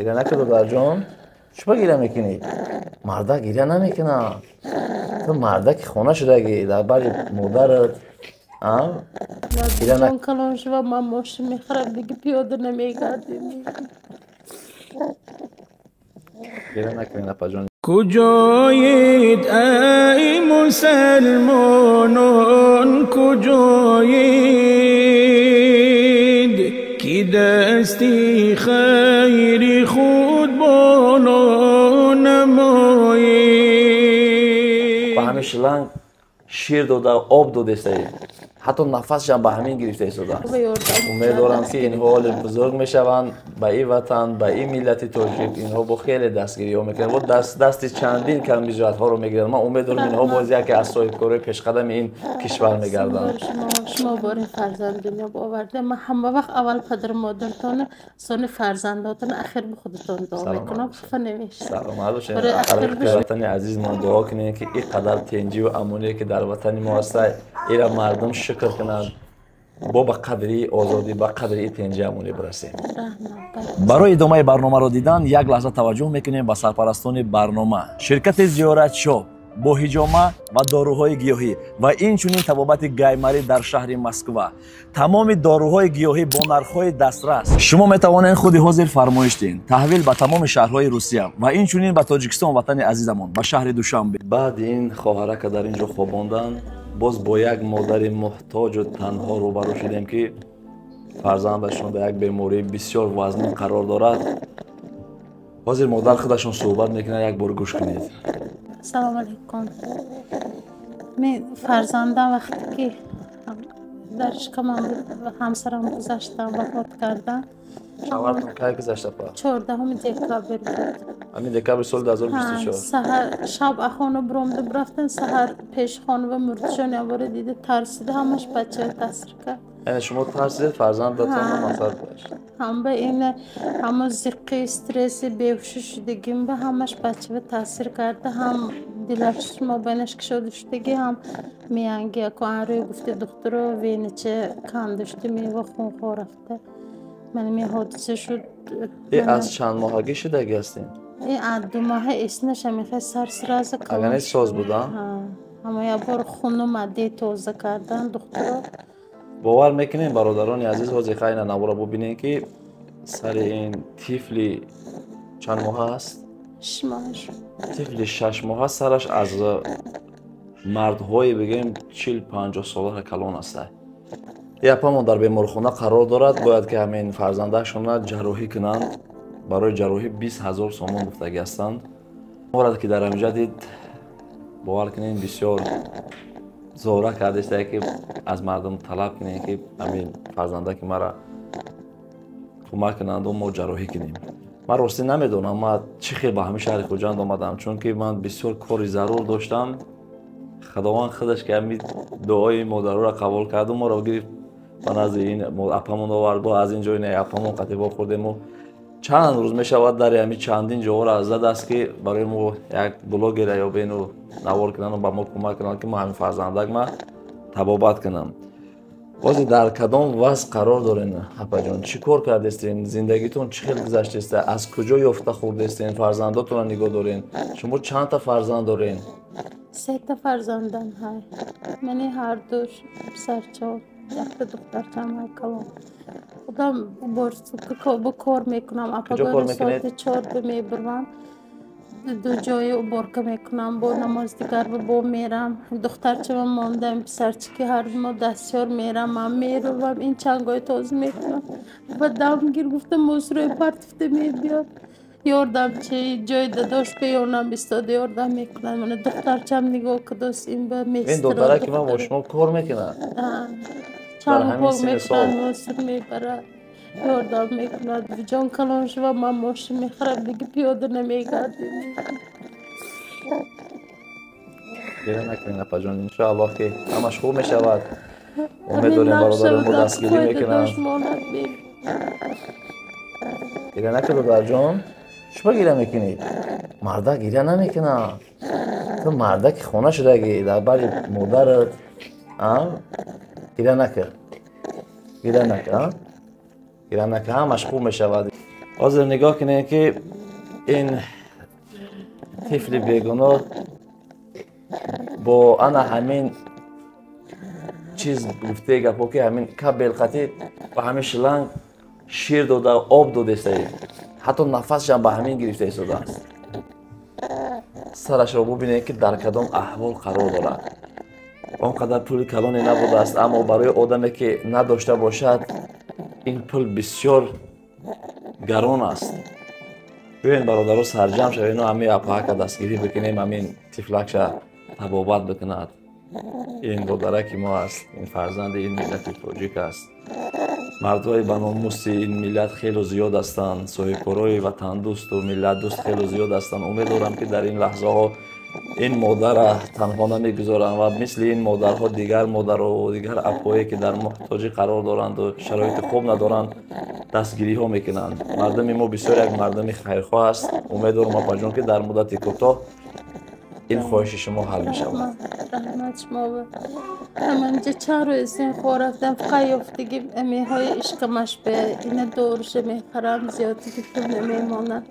گریه نکن دختر جان. چرا گریه میکنی؟ مردک گریه نمیکنه. تو مردک خونه شدگی در بر مادرت. گریه جان کلان شو من ماشین میخرم دیگه پیاده نمیگردیم. گریه نکنی اپا جان. کجایید ای مسلمانان کجایید کی دستی خیری خود بالا نمایید. با همین شلنگ شیر داده آب داده استایی، حتی نفسش هم به همین گرفته ایستاده. امیدوارم که اینها حال بزرگ میشوند به این وطن، به این ملت تاجیک. اینها با خیلی دستگیری ها میکنن و دست چندین کلمجرات ها رو میگیرن. من امیدوارم اینها باز یک از صاحبکارای پیشقدم این کشور میگردن. شما بار فرزند دنیا آورده. من همه وقت اول پدر مادرتان سن فرزنداتون اخیر به خودتون دعا میکنم. خفه نمیشه. سلام علیکم. برای وطن عزیز ما دعا کنین که این قدر تنجی و امنی که در وطن ما هست ایرا مردم شکر کنند با به قدری آزادی به قدری تنجی امنی برسیم. برای ادامه برنامه را دیدن یک لحظه توجه میکنیم به سرپرستان برنامه. شرکت زیارت شاپ با حجامه و داروهای گیاهی و اینچنین طبابت گیمری در شهر مسکو. تمام داروهای گیاهی با نرخ‌های دسترس. شما میتوانید خود حاضر فرمایش دین تحویل به تمام شهرهای روسیه و اینچنین به تاجیکستان وطن عزیزمون به شهر دوشنبه. بعد این خواهره که در اینجا خواباندن باز با یک مادر محتاج و تنها روبرو شدیم که فرزندشون به یک بیماری بسیار وزنی قرار دارد. حاضر مادر خودشون صحبت میکنه، یک بار گوش کنید. سلام علیکم. من فرزندم وقتی که در شکمم همسرم گذاشتم وفات کردن. شوهرتون کی گذشته پا؟ 14 دکتر بود. همین دکتر سال 2024. سحر شب اخوانو برام برفتن سحر پیش خانم و مردشان یواره دیده ترسیده همش بچه تاثیر کرد. یعنی شما ترسیدید فرزندتون مسئله داشت؟ هم به این همه زقی استرس بیهوشی شدگیم به همش بچه تاثیر کرده. هم دلش ما بینش کشاده شدگی هم میانگی اکوان روی گفته دکتر و وینچه کم داشته میوه خون خورفته. من می حادثه شد. این از چند ماهگی شدگی هستین؟ این از 2 ماه اسنش میخواه سرسراز کلان. اگر ساز بودن؟ همه یه بار خون و مده توزه کردن دکتر. باور میکنین برادران عزیز حاضر خیلی نوارا ببینین که سر این طفلی چند ماه هست؟ 6 ماه شد. طفلی 6 ماه هست سرش از مردهای بگیم 40-50 ساله کلان است. یه اپامون در بیمارخانه قرار دارد، باید که همین فرزندشون جراحی کنند. برای جراحی 20,000 سومون گفتگی هستند. مورد که در اینجا دید باور کنین بسیار زوره کرده که از مردم طلب کنین که همین فرزنده که مرا کمک کنند و ما جراحی کنیم. من راستی نمیدونم من چی خیلی به همین شهر خوجند آمدم، چون که من بسیار کاری ضرور داشتم. خداوند خودش که همین دعای مادر را قبول کرد و ما را گرفت و نزد این اپامون آورد. با از این جای نه اپامون قطعا خوردیم و چند روز می شود در همین چندین جا را زد است که برای ما یک بلاگر یا بینو نوار کنن و به ما کمک کنن که ما همین فرزندک ما طبابت کنم. بازی در کدام وضع قرار دارین اپا جان؟ چی کار کرده استین؟ زندگیتون چی خیلی گذشته است؟ از کجا یافته خورده استین؟ فرزنداتون را نگاه دارین؟ شما چند تا فرزند دارین؟ 3 تا فرزندم های. منی هر دوش پسرچه یک دخترچم های کلان. خودم با کار میکنم. اپا ساعت 4 میبرم. 2 جای بارکه میکنم با نماز دیگر با میرم. دخترچه من ماندم پسرچه که هر ما دستیار میرم. من میروم این چنگای تازه میکنم. و دمگیر گفتم موسروی پرتفته میبیاد. یاردم چه جای داداش بیارنم بستاده یاردم میکنن. من دخترچم نگاه کداست این به میستر. این دختره که من با شما کار میکنن؟ چند پاک میکنن موسر میبرن. یاردم میکنن. جان کلان شو من ماشین میخرم دیگه پیاده نمیگردیم. گریه نکنین اپا جان، انشاءالله که همش خوب میشود. امید داریم برادران با دستگیری میکنن. گریه نکن دختر جان. چرا گریه میکنی؟ مردک گریه نمیکنه. تو مردک خونه شدگی در بر مادرت. گریه نکن. گریه نکن. گریه نکن همش خوب میشود. حاضر نگاه کنید که این طفل بیگناه با انا همین چیز گفته گپا که همین کب بلقتی با همین شلنگ شیر داده آب داده است، حتی نفسش هم به همین گرفته ایستاده است. سرش را ببینید که در کدام احوال قرار دارد. آنقدر پول کلانی نبوده است، اما برای آدمی که نداشته باشد این پول بسیار گران است. بیاین برادرها سرجم شوین و همین اپاک دستگیری بکنیم، همین تفلکش تبابت بکند. این برادرک ما است، این فرزند این ملت تاجیک است. مردای به ناموس این ملت خیلی زیاد هستند، صاحبکارای وطن دوست و ملت دوست خیلی زیاد هستند. امیدوارم که در این لحظه ها این مادر را تنها نمیگذارند و مثل این مادرها دیگر مادرها و دیگر اپایی که در محتاجی قرار دارند و شرایط خوب ندارند دستگیری ها میکنند. مردم ما بسیار یک مردم خیرخواه است. امیدوارم اپا جان که در مدت کوتاه این خواهش شما حل می شود. رحمت شما به همینجا چند روز این خور رفتم فقط یافتگی امیهای عشقمش به این دورش میخرم زیادی که تو نمیماند.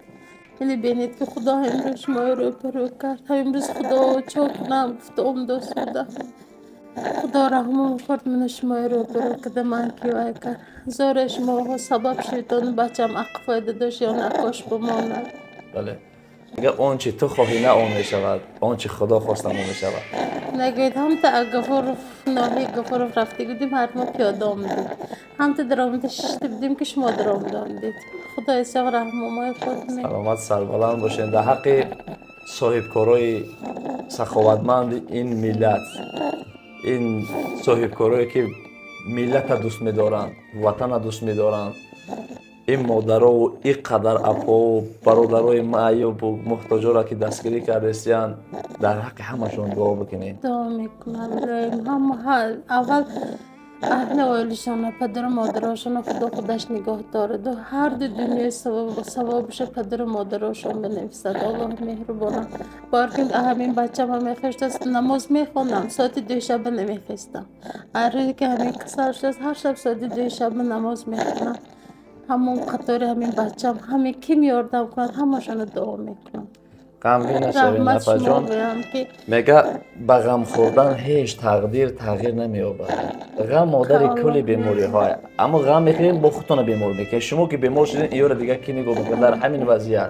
یعنی بینید که خدا امروز شما رو پرو کرد. امروز خدا چوک نگفت امدو سوده. خدا رحمه کرد من شما رو پرو کرده من کیوه کرد. زور شما سبب شیطان بچم اقفایده داشت یا نکاش بماند. بله. میگه آنچه تو خواهی نه آن می شود، آنچه خدا خواست آن می شود. نگید هم تا گفور ناهی گفور رفته بودیم هر ما پیاده آمدید. هم تا در آمده ششته بودیم که شما در آمده آمدید. خدا ایسا رحمه خود می. سلامت سربلند باشین. در حق صاحبکارای سخاوتمند این ملت، این صاحبکارایی که ملت دوست می دارند، وطن دوست می دارند، این مادرها و این قدر اپا و برادرای معیوب و محتاجا را که دستگیری کردستیان در حق همشون دعا بکنید. دعا میکنم هم اول اهل وایلشان پدر و مادرشان خدا خودش نگاه دارد و هر دو دنیای ثوابش پدر و مادرشان بنویسد. الله مهربانه. بارکن همین بچه هم میخشت است نماز میخوانم ساعت 2 شب نمیخستم. هر که همین کسرش است هر شب ساعت 2 شب نماز میخوانم. همون قطار همین بچه همین کی میاردم کنند همشان دعا میکنم. غمگین نشوین اپا جان. میگه به غم خوردن هیچ تقدیر تغییر نمییابد. غم مادر کل بیماری های، اما غم میخورین با خودتون بیمار میکنین. شما که بیمار شدین ایو را دیگه کی نگاه میکنه در همین وضعیت.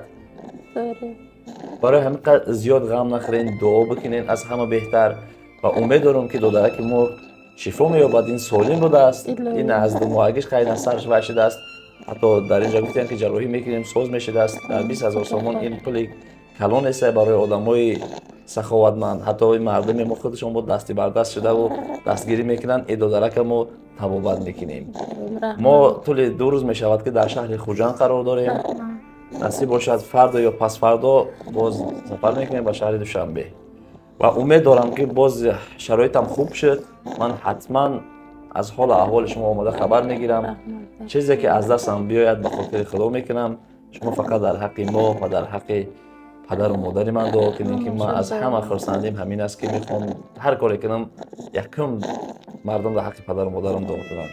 برای همین زیاد غم نخورین، دعا بکنین از همه بهتر و امیدوارم که دادره که ما شفا مییابد. این سالم بوده است، این از دماغش خیلی سرش وشیده است. حتی در اینجا گفتن که جراحی میکنیم سوز میشه است. در 20,000 تومان این پول کلان است برای آدمای سخاوتمند. حتی این مردم ما خودشون با دستی بر دست شده و دستگیری میکنن. ادادرک ما تبابت میکنیم. ما طول 2 روز میشود که در شهر خوجند قرار داریم. نصیب باشد فردا یا پس فردا باز سفر میکنیم به شهر دوشنبه و امید دارم که باز شرایطم خوب شد. من حتما از حال احوال شما آماده خبر میگیرم. چیزی که از دستم بیاید به خاطر خدا میکنم. شما فقط در حق ما و در حق پدر و مادر من دعا کنین که من از همه خرسندیم همین است که میخوام هر کاری کنم یکم مردم در حق پدر و مادرم دعا کنن.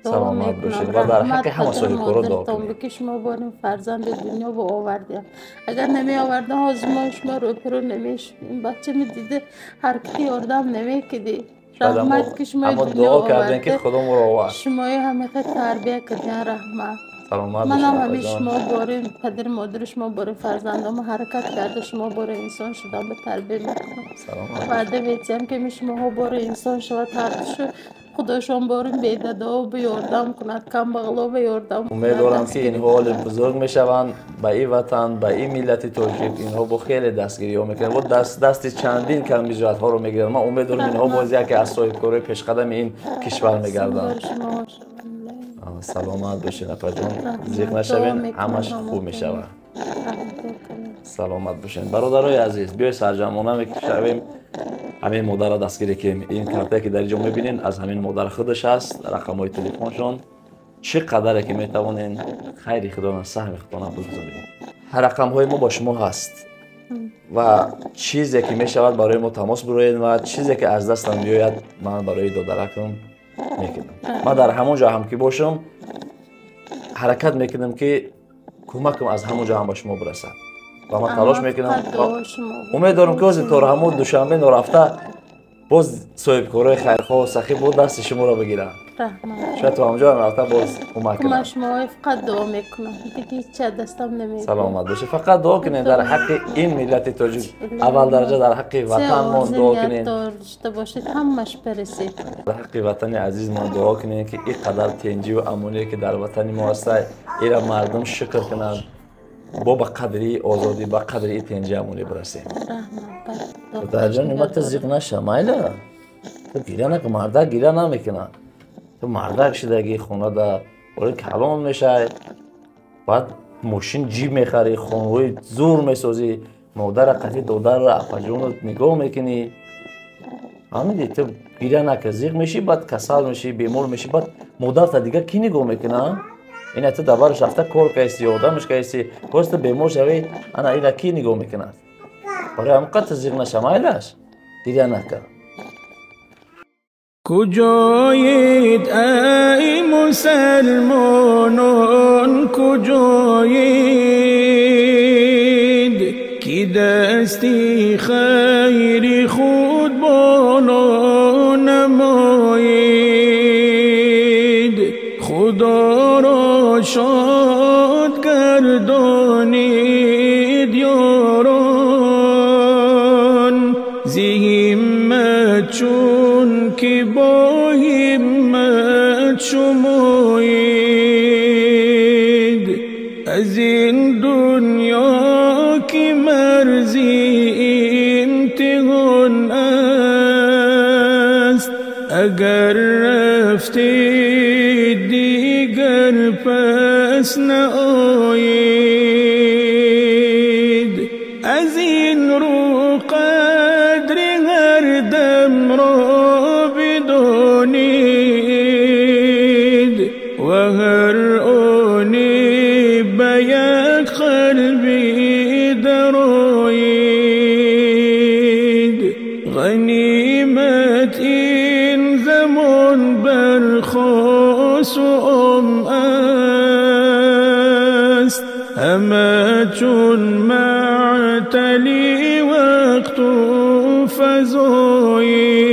سلامت باشید و در حق همه صاحبکارا دعا کنید که شما باریم فرزند دنیا با آوردیم. اگر نمی آورده آزمایش ما رو پرو نمیش. این بچه می دیده حرکتی آردم نمی کدی. رحمت که شما دنیا آورده که خدا ما رو آورد. شما همه تربیه کردین رحمت. سلامت من هم همیشه شما باره پدر مادر شما باره فرزندام حرکت کرده شما باره انسان شدم به تربیه میکنم. وعده میتیم که شما باره انسان شود تربیه خداشون باریم بیداده و بیاردم کند کم بغلا بیاردم. امیدوارم که این حال بزرگ میشوند به این وطن به این ملت تاجیک. اینها با خیلی دستگیری ها میکنن و دستی چندین کمیجات ها رو میگیرن. من امیدوارم اینها بازی که از صاحبکارای پیشقدم این کشور میگردن. سلامت باشین اپا جان. زیق نشوین همش خوب میشود. سلامت باشین برادرای عزیز. بیای سرجمانه میشویم همین مادر را دستگیری کنیم. این کارتی که در اینجا میبینین از همین مادر خودش است. رقم های تلفنشون چقدره که میتوانین خیلی خدا سهم خودتان بگذارید. هر رقم های ما با شما هست و چیزی که میشود برای ما تماس بگیرید و چیزی که از دستم بیاید من برای دادرکم میکنم. من در همون جا هم که باشم حرکت میکنم که کمکم از همونجا هم به شما برسد و من تلاش میکنم. امید دارم که از تا همون دوشنبه نرفته باز صاحبکارای خیرخواه و سخی بود دست شما را بگیرن. شاید تو همونجا هم رفته باز کمک کنم. شما فقط دعا میکنم دیگه چه دستم نمیکنم. سلامت باشه. فقط دعا کنین در حق این ملت تاجیک، اول درجه در حق وطنمون دعا کنین. داشته باشید همش برسید. در حق وطن عزیزمون دعا کنین که این قدر تنجی و امنی که در وطن ما هست ایرا مردم شکر کنند با به قدری آزادی به قدری تنجی امنی برسیم. در جان نمت زیق نشه مایلا تو گیره نکن، مرده گیره نمیکنن. تو مرده شدگی خونه دا ولی کلام میشه، بعد ماشین جیب میخری، خونوی زور میسازی، مادر قفی دادر را اپجون نگاه میکنی. همین تو گیره نکن زیق میشی، بعد کسل میشی، بیمار میشی، بعد مادر تا دیگه کی نگاه میکنه؟ این تو دبرش رفته کار کیسی آدمش کیسی پست بیمار شوی، انا اینا کی نگاه میکنه؟ برای همقدر زیق نشه مایلش گیره نکن. کجایید ای مسلمانان کجایید کی دستی خیر خود بالا نمایید خدا را شاد گردانید یاران زی همت چون که با همت شمایید از این دنیا که مرزی امتحان است اگر رفتید دیگر پس نآیید از این رو قدر هر دم را بدانید و هر آنی به یک قلبی درآیید غنیمت این زمان برخاست و عام است همه چون معطلی وقت و فضایی